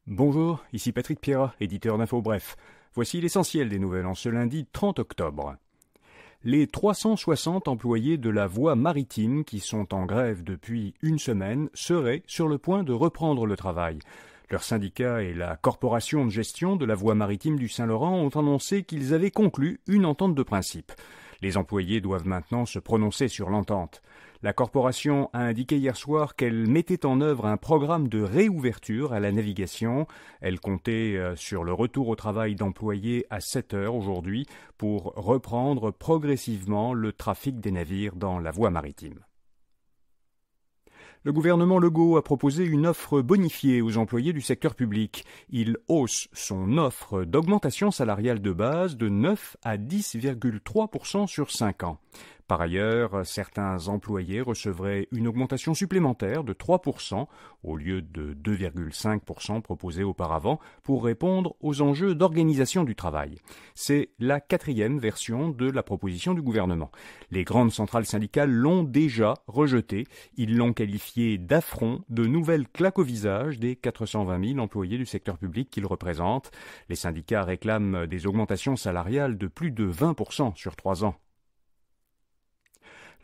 Bonjour, ici Patrick Pierrat, éditeur d'Info Bref. Voici l'essentiel des nouvelles en ce lundi 30 octobre. Les 360 employés de la voie maritime qui sont en grève depuis une semaine seraient sur le point de reprendre le travail. Leur syndicat et la corporation de gestion de la voie maritime du Saint-Laurent ont annoncé qu'ils avaient conclu une entente de principe. Les employés doivent maintenant se prononcer sur l'entente. La corporation a indiqué hier soir qu'elle mettait en œuvre un programme de réouverture à la navigation. Elle comptait sur le retour au travail d'employés à 7 heures aujourd'hui pour reprendre progressivement le trafic des navires dans la voie maritime. Le gouvernement Legault a proposé une offre bonifiée aux employés du secteur public. Il hausse son offre d'augmentation salariale de base de 9 à 10,3% sur 5 ans. Par ailleurs, certains employés recevraient une augmentation supplémentaire de 3% au lieu de 2,5% proposé auparavant pour répondre aux enjeux d'organisation du travail. C'est la 4e version de la proposition du gouvernement. Les grandes centrales syndicales l'ont déjà rejetée. Ils l'ont qualifié d'affront, de nouvelles claques au visage des 420 000 employés du secteur public qu'ils représentent. Les syndicats réclament des augmentations salariales de plus de 20% sur 3 ans.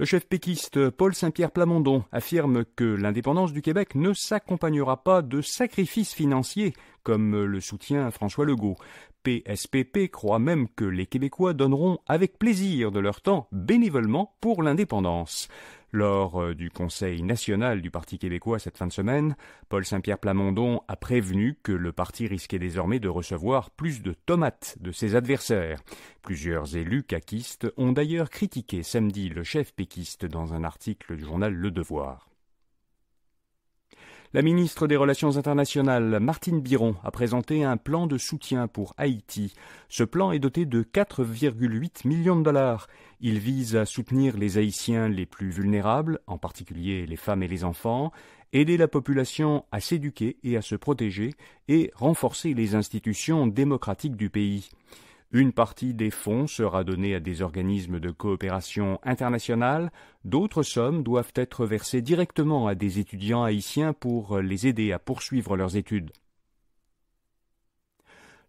Le chef péquiste Paul Saint-Pierre Plamondon affirme que l'indépendance du Québec ne s'accompagnera pas de sacrifices financiers, comme le soutient François Legault. PSPP croit même que les Québécois donneront avec plaisir de leur temps bénévolement pour l'indépendance. Lors du Conseil national du Parti québécois cette fin de semaine, Paul Saint-Pierre Plamondon a prévenu que le parti risquait désormais de recevoir plus de tomates de ses adversaires. Plusieurs élus caquistes ont d'ailleurs critiqué samedi le chef péquiste dans un article du journal Le Devoir. La ministre des Relations internationales, Martine Biron, a présenté un plan de soutien pour Haïti. Ce plan est doté de 4,8 millions de dollars. Il vise à soutenir les Haïtiens les plus vulnérables, en particulier les femmes et les enfants, aider la population à s'éduquer et à se protéger, et renforcer les institutions démocratiques du pays. Une partie des fonds sera donnée à des organismes de coopération internationale. D'autres sommes doivent être versées directement à des étudiants haïtiens pour les aider à poursuivre leurs études.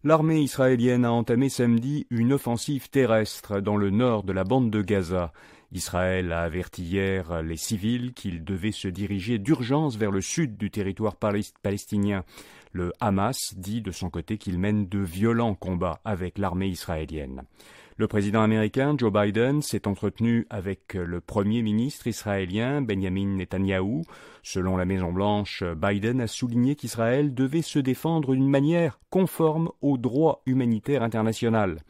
L'armée israélienne a entamé samedi une offensive terrestre dans le nord de la bande de Gaza. Israël a averti hier les civils qu'ils devaient se diriger d'urgence vers le sud du territoire palestinien. Le Hamas dit de son côté qu'il mène de violents combats avec l'armée israélienne. Le président américain Joe Biden s'est entretenu avec le premier ministre israélien Benjamin Netanyahou. Selon la Maison-Blanche, Biden a souligné qu'Israël devait se défendre d'une manière conforme au droit humanitaire international.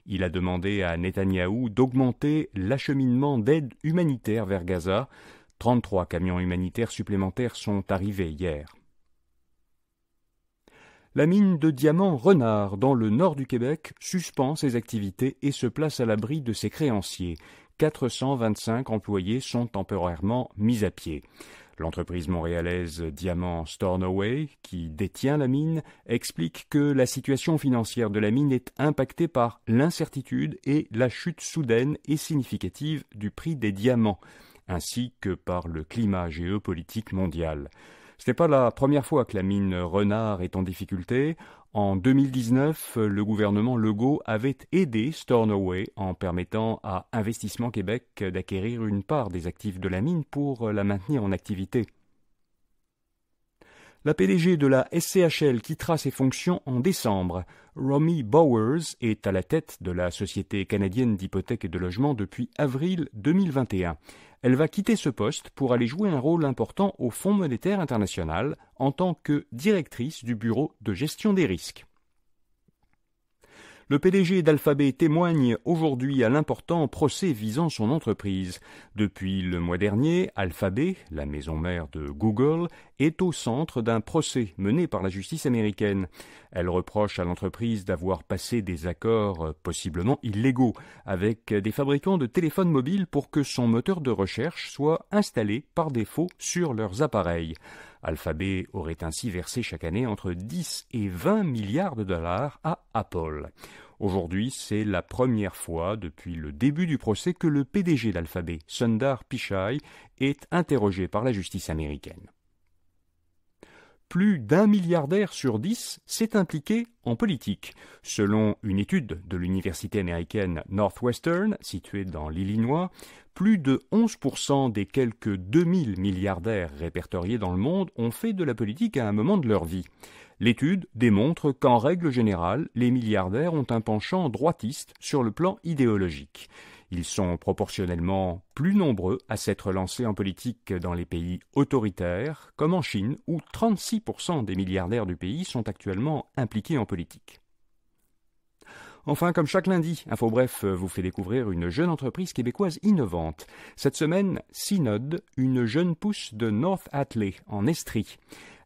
Il a demandé à Netanyahou d'augmenter l'acheminement d'aide humanitaire vers Gaza. 33 camions humanitaires supplémentaires sont arrivés hier. La mine de diamants Renard, dans le nord du Québec, suspend ses activités et se place à l'abri de ses créanciers. 425 employés sont temporairement mis à pied. L'entreprise montréalaise Diamant Stornoway, qui détient la mine, explique que la situation financière de la mine est impactée par l'incertitude et la chute soudaine et significative du prix des diamants, ainsi que par le climat géopolitique mondial. Ce n'est pas la première fois que la mine Renard est en difficulté. En 2019, le gouvernement Legault avait aidé Stornoway en permettant à Investissement Québec d'acquérir une part des actifs de la mine pour la maintenir en activité. La PDG de la SCHL quittera ses fonctions en décembre. Romy Bowers est à la tête de la Société canadienne d'hypothèques et de logement depuis avril 2021. Elle va quitter ce poste pour aller jouer un rôle important au Fonds monétaire international en tant que directrice du bureau de gestion des risques. Le PDG d'Alphabet témoigne aujourd'hui à l'important procès visant son entreprise. Depuis le mois dernier, Alphabet, la maison mère de Google, est au centre d'un procès mené par la justice américaine. Elle reproche à l'entreprise d'avoir passé des accords possiblement illégaux avec des fabricants de téléphones mobiles pour que son moteur de recherche soit installé par défaut sur leurs appareils. Alphabet aurait ainsi versé chaque année entre 10 et 20 milliards de dollars à Apple. Aujourd'hui, c'est la première fois depuis le début du procès que le PDG d'Alphabet, Sundar Pichai, est interrogé par la justice américaine. plus d'1 milliardaire sur 10 s'est impliqué en politique. Selon une étude de l'université américaine Northwestern, située dans l'Illinois, plus de 11% des quelques 2000 milliardaires répertoriés dans le monde ont fait de la politique à un moment de leur vie. L'étude démontre qu'en règle générale, les milliardaires ont un penchant droitiste sur le plan idéologique. Ils sont proportionnellement plus nombreux à s'être lancés en politique dans les pays autoritaires, comme en Chine, où 36% des milliardaires du pays sont actuellement impliqués en politique. Enfin, comme chaque lundi, InfoBref vous fait découvrir une jeune entreprise québécoise innovante. Cette semaine, Synode, une jeune pousse de North Atlee, en Estrie.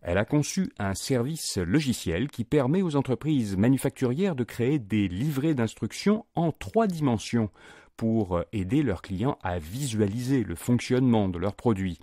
Elle a conçu un service logiciel qui permet aux entreprises manufacturières de créer des livrets d'instructions en 3 dimensions pour aider leurs clients à visualiser le fonctionnement de leurs produits.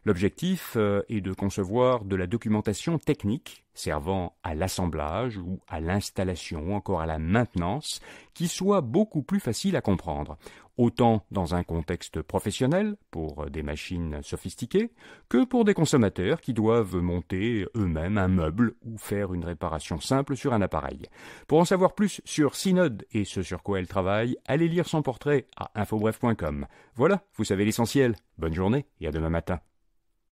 L'objectif est de concevoir de la documentation technique servant à l'assemblage ou à l'installation ou encore à la maintenance qui soit beaucoup plus facile à comprendre, autant dans un contexte professionnel pour des machines sophistiquées que pour des consommateurs qui doivent monter eux-mêmes un meuble ou faire une réparation simple sur un appareil. Pour en savoir plus sur Synode et ce sur quoi elle travaille, allez lire son portrait à infobref.com. Voilà, vous savez l'essentiel. Bonne journée et à demain matin.